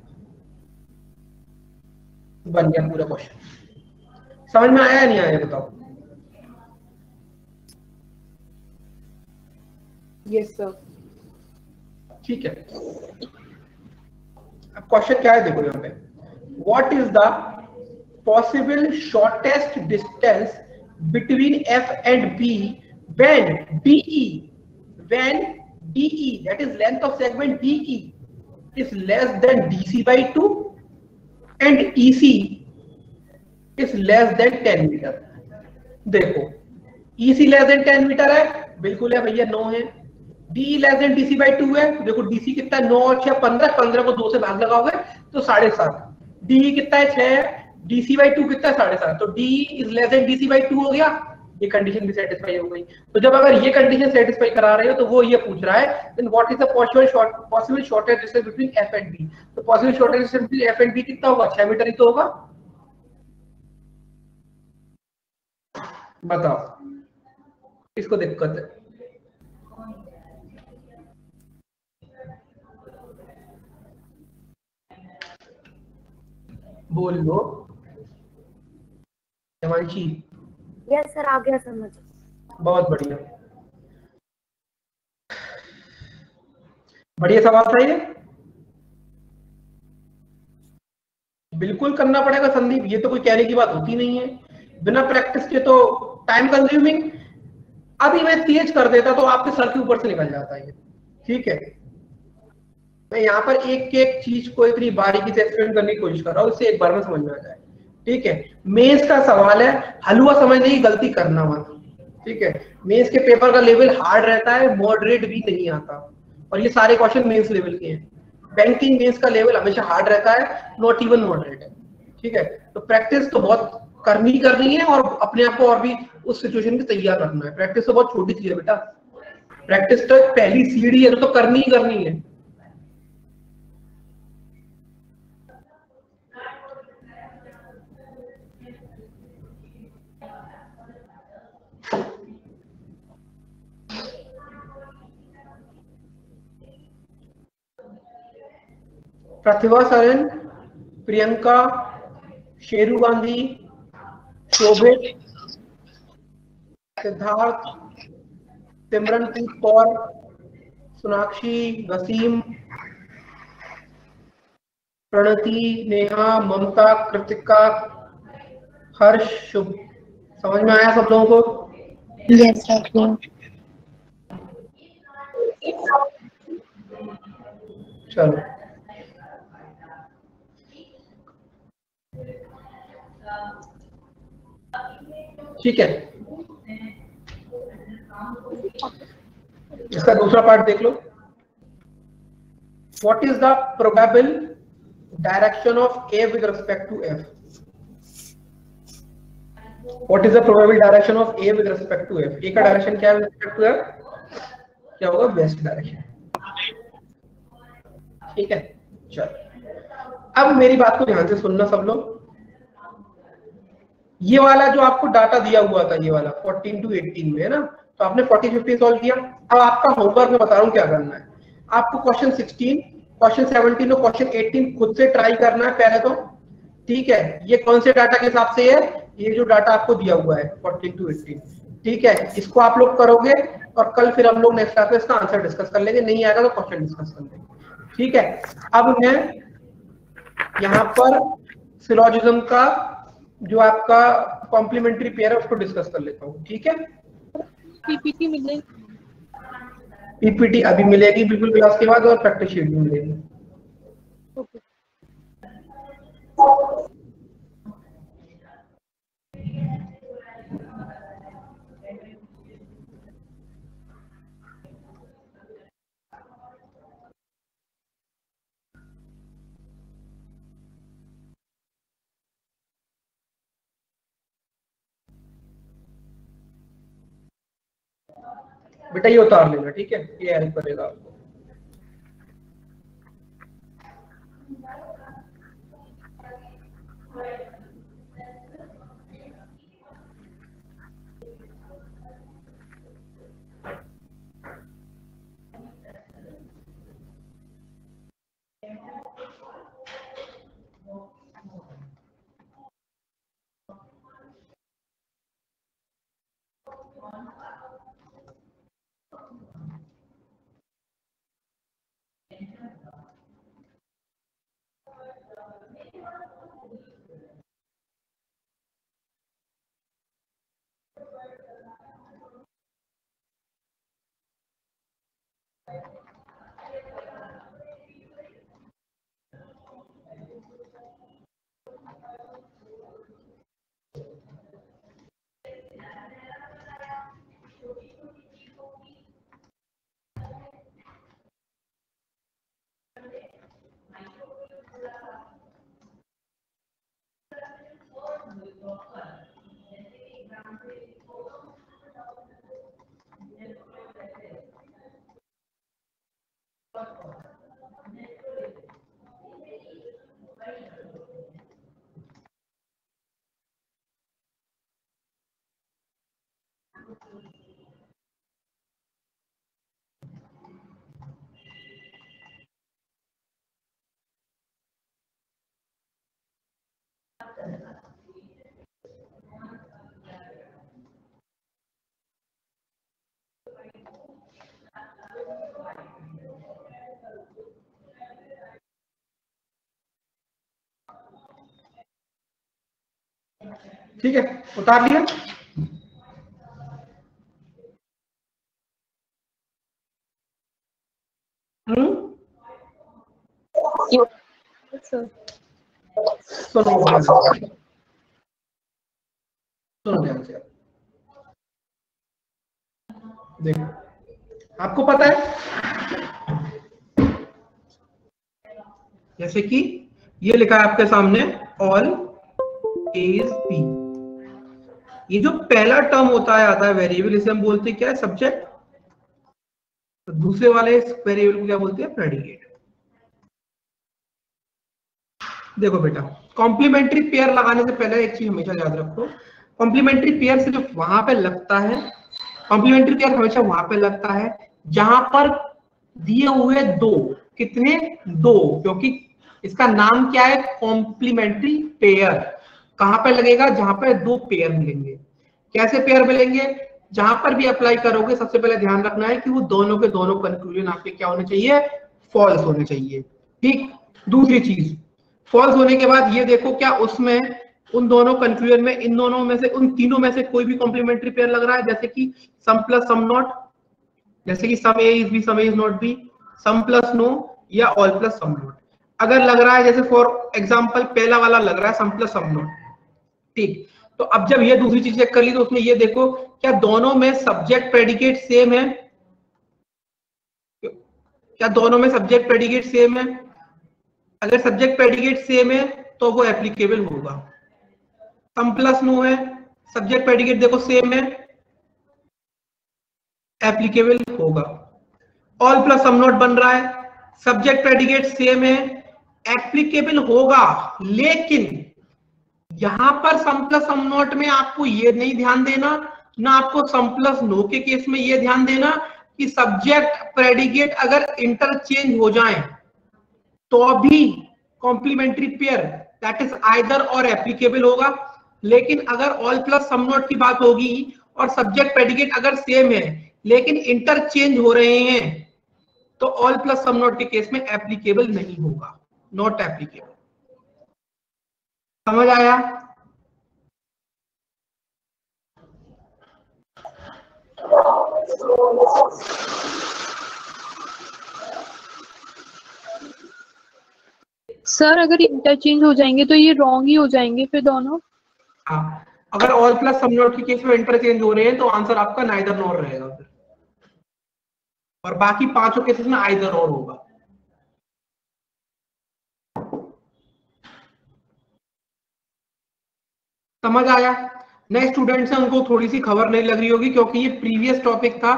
बन गया पूरा क्वेश्चन। समझ में आया या नहीं आया बताओ? Yes sir. ठीक है, अब क्वेश्चन क्या है देखो यहाँ पे, what is the possible shortest distance between F and B when DE that is length of segment DE is less than DC by 2 and EC is less than 10 metre. देखो EC less than 10 मीटर है, बिल्कुल है भैया, 9 है। D less than DC by 2 है, तो देखो DC कितना है 9 और 6 15, 15 को 2 से भाग लगाओगे तो 7.5। D कितना है 6, DC बाई 2 कितना है 7.5, तो D is less than DC by 2 हो गया, ये कंडीशन भी सेटिस्फाई हो गई। तो जब अगर ये कंडीशन सेटिस्फाई करा रहे हो तो वो ये पूछ रहा है then what is the possible shortage distance between F and B। तो possible shortage distance between F and B कितना होगा, 6 मीटर ही तो होगा। बताओ इसको दिक्कत है। बोल लो हिमांशी। यस सर, आ गया समझ। बहुत बढ़िया, बढ़िया सवाल था ये, बिल्कुल करना पड़ेगा संदीप, ये तो कोई कहने की बात होती नहीं है, बिना प्रैक्टिस के तो टाइम कंज्यूमिंग। अभी मैं तेज कर देता तो आपके सर के ऊपर से निकल जाता है ये, ठीक है। मैं यहाँ पर एक एक चीज को इतनी बारीकी से एक्सप्लेन करने की कोशिश कर रहा हूँ, इससे एक बार में समझ में आ जाए, ठीक है। मेंस का सवाल है, हलवा समझने की गलती करना मत, ठीक है। मेंस के पेपर का लेवल हार्ड रहता है, मॉडरेट भी नहीं आता, और ये सारे क्वेश्चन मेंस लेवल के हैं। बैंकिंग मेंस का लेवल हमेशा हार्ड रहता है, नॉट इवन मॉडरेट है, ठीक है। तो प्रैक्टिस तो बहुत करनी है, और अपने आप को और भी उस सिचुएशन में तैयार रखना है। प्रैक्टिस तो बहुत छोटी चीज है बेटा, प्रैक्टिस तो पहली सीढ़ी है, तो करनी ही करनी है। प्रतिभा सरन, प्रियंका, शेरू गांधी, शोभित, सिद्धार्थ, सिमरनप्रीत कौर, सोनाक्षी, वसीम, प्रणति, नेहा, ममता, कृतिका, हर्ष, शुभ। समझ में आया सब लोगों को? Yes sir. चलो ठीक है, इसका दूसरा पार्ट देख लो। What is the probable direction of A with respect to F? What is the probable direction of A with respect to F? A का डायरेक्शन क्या है with respect to F? क्या होगा, वेस्ट डायरेक्शन, ठीक है। चलो अब मेरी बात को ध्यान से सुनना सब लोग। ये वाला जो आपको डाटा दिया हुआ था, ये वाला 14 to 18 में है ना, तो आपने 40 50 सॉल्व किया। अब आपका होमवर्क में बता रहा हूँ क्या करना है। आपको क्वेश्चन 16, क्वेश्चन 17 और क्वेश्चन 18 खुद से ट्राई करना है पहले तो, ठीक है। ये कौन से डाटा के हिसाब से है, ये जो डाटा आपको दिया हुआ है 14 to 18, ठीक है। इसको आप लोग करोगे और कल फिर हम लोग नेक्स्ट क्लास में इसका आंसर डिस्कस कर लेंगे, नहीं आएगा तो क्वेश्चन डिस्कस कर लेंगे, ठीक है। अब मैं यहाँ पर सिलोजिज्म का जो आपका कॉम्प्लीमेंट्री पेयर है उसको डिस्कस कर लेता हूँ, ठीक है। पीपीटी मिलेगी, पीपीटी अभी मिलेगी बिल्कुल क्लास के बाद, और प्रैक्टिस शीट भी मिलेगी। बेटा ये उतार लेना, ठीक है, ये हेल्प करेगा आपको। ठीक है, उतार लिया। सुनो ध्यान से, देखो आपको पता है जैसे कि ये लिखा है आपके सामने ऑल एज पी, ये जो पहला टर्म होता है आता है वेरिएबल, इसे हम बोलते हैं क्या है, सब्जेक्ट। तो दूसरे वाले वेरिएबल को क्या बोलते हैं, प्रेडिकेट। देखो बेटा, कॉम्प्लीमेंट्री पेयर लगाने से पहले एक चीज हमेशा याद रखो, कॉम्प्लीमेंट्री पेयर सिर्फ वहां पे लगता है, कॉम्प्लीमेंट्री पेयर हमेशा वहां पे लगता है जहां पर दिए हुए दो, कितने, दो, क्योंकि इसका नाम क्या है, कॉम्प्लीमेंट्री पेयर। कहां पे लगेगा, जहां पे दो पेयर मिलेंगे। कैसे पेयर मिलेंगे, जहां पर भी अप्लाई करोगे सबसे पहले ध्यान रखना है कि वो दोनों के दोनों कंक्लूजन आपके क्या होने चाहिए, फॉल्स होने चाहिए। ठीक, दूसरी चीज, फॉल्स होने के बाद ये देखो क्या उसमें उन दोनों कंक्लूजन में, इन दोनों में से, उन तीनों में से कोई भी कॉम्प्लीमेंट्री पेयर लग रहा है, जैसे कि सम प्लस सम नॉट, जैसे कि some A is B some A is not B, some plus no, या ऑल प्लस सम नॉट। अगर लग रहा है, जैसे फॉर एग्जांपल पहला वाला लग रहा है सम प्लस सम नॉट, ठीक, तो अब जब ये दूसरी चीज चेक कर ली तो उसमें ये देखो क्या दोनों में सब्जेक्ट प्रेडिकेट सेम है, क्या दोनों में सब्जेक्ट प्रेडिकेट सेम है। अगर सब्जेक्ट प्रेडिकेट सेम है तो वो एप्लीकेबल होगा। सम प्लस नो है, सब्जेक्ट प्रेडिकेट देखो सेम है, एप्लीकेबल होगा। ऑल प्लस सम नॉट बन रहा है, सब्जेक्ट प्रेडिकेट सेम है, एप्लीकेबल होगा, लेकिन यहां पर सम प्लस सम नॉट में आपको ये नहीं ध्यान देना, ना आपको सम प्लस नो के केस में ये ध्यान देना कि सब्जेक्ट प्रेडिकेट अगर इंटरचेंज हो जाए तो भी complementary pair that is either और एप्लीकेबल होगा। लेकिन अगर ऑल प्लस सम नॉट की बात होगी और सब्जेक्ट प्रेडिकेट अगर सेम है लेकिन इंटरचेंज हो रहे हैं तो ऑल प्लस सम नॉट के केस में एप्लीकेबल नहीं होगा, नॉट एप्लीकेबल। समझ आया? सर अगर इंटरचेंज हो जाएंगे तो ये रॉन्ग ही हो जाएंगे फिर दोनों। हाँ, अगर ऑल प्लस सम नॉट के केस में इंटरचेंज हो रहे हैं तो आंसर आपका नाइदर नॉर रहेगा फिर, और बाकी पांचों केसेस में आइदर और होगा। समझ आया? नए स्टूडेंट्स हैं उनको थोड़ी सी खबर नहीं लग रही होगी क्योंकि ये प्रीवियस टॉपिक था,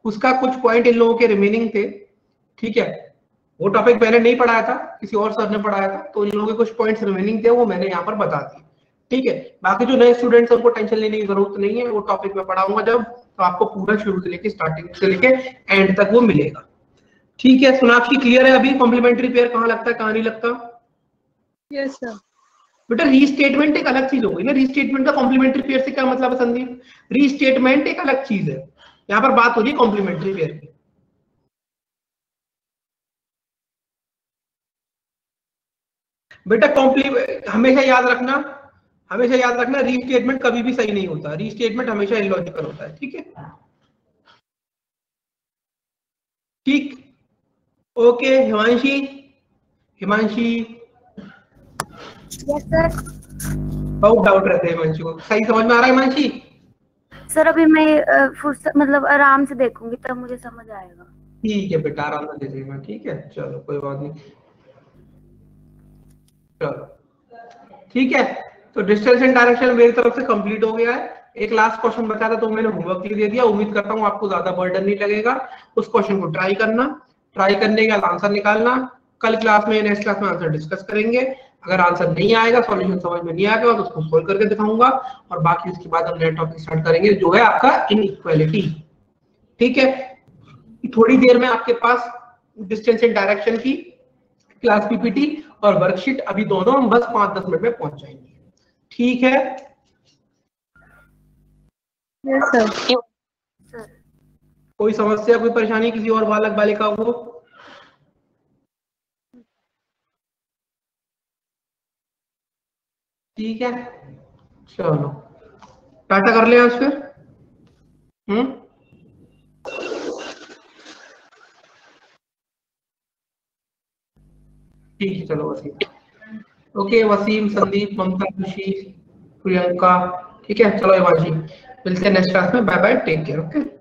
उसका कुछ पॉइंट इन लोगों के रिमेनिंग थे। ठीक है, वो टॉपिक मैंने नहीं पढ़ाया था, किसी और सर ने पढ़ाया था, तो इन लोगों के कुछ पॉइंट्स रिमेनिंग थे, वो मैंने यहाँ पर बता दिए। ठीक है, बाकी जो नए स्टूडेंट्स हैं उनको टेंशन लेने की जरूरत नहीं है, वो टॉपिक मैं पढ़ाऊंगा जब, तो आपको पूरा शुरू से लेके स्टार्टिंग से लेके एंड तक वो मिलेगा। ठीक है, सोनाक्षी क्लियर है अभी कॉम्प्लीमेंट्री पेयर कहाँ लगता है कहाँ नहीं लगता? Yes sir. बेटा रीस्टेटमेंट एक अलग चीज हो गई ना, रीस्टेटमेंट का कॉम्प्लीमेंट्री पेयर से क्या मतलब है संदीप? रीस्टेटमेंट एक अलग चीज है, यहाँ पर बात हो रही है कॉम्प्लीमेंट्री पेयर की। बेटा हमेशा याद रखना रीस्टेटमेंट कभी भी सही नहीं होता, रीस्टेटमेंट हमेशा इलॉजिकल होता है। ठीक है, ठीक, ओके। Himanshi yes sir. बहुत डाउट रहते हैं हिमांशी को, सही समझ में आ रहा है हिमांशी? सर अभी मैं मतलब आराम से देखूंगी तब मुझे समझ आएगा। ठीक है बेटा, आराम से देखना। ठीक है, चलो कोई बात नहीं, चलो ठीक है। तो डिस्टेंस एंड डायरेक्शन मेरी तरफ से कंप्लीट हो गया है। एक लास्ट क्वेश्चन बचा था तो मैंने होमवर्क के लिए दे दिया, उम्मीद करता हूँ आपको ज्यादा बर्डन नहीं लगेगा। उस क्वेश्चन को ट्राई करना, ट्राई करने के बाद आंसर निकालना। कल क्लास में, नेक्स्ट क्लास में आंसर डिस्कस करेंगे। अगर आंसर नहीं आएगा, सॉल्यूशन समझ में नहीं आएगा तो उसको सोल्व करके दिखाऊंगा, और बाकी उसके बाद हम नया टॉपिक स्टार्ट करेंगे जो है आपका इनइक्वालिटी। ठीक है, थोड़ी देर में आपके पास डिस्टेंस एंड डायरेक्शन की क्लास पीपीटी और वर्कशीट, अभी दोनों हम बस 5-10 मिनट में पहुंच जाएंगे। ठीक है, यस सर। कोई समस्या, कोई परेशानी किसी और बालक बालिका को? ठीक है, चलो टाटा कर ले आज फिर। ठीक है, चलो वसीम। ओके, वसीम, संदीप, ममता, खुशी, प्रियंका। ठीक है, चलो हिमांशी, मिलते हैं नेक्स्ट क्लास में। Bye bye, take care. Okay.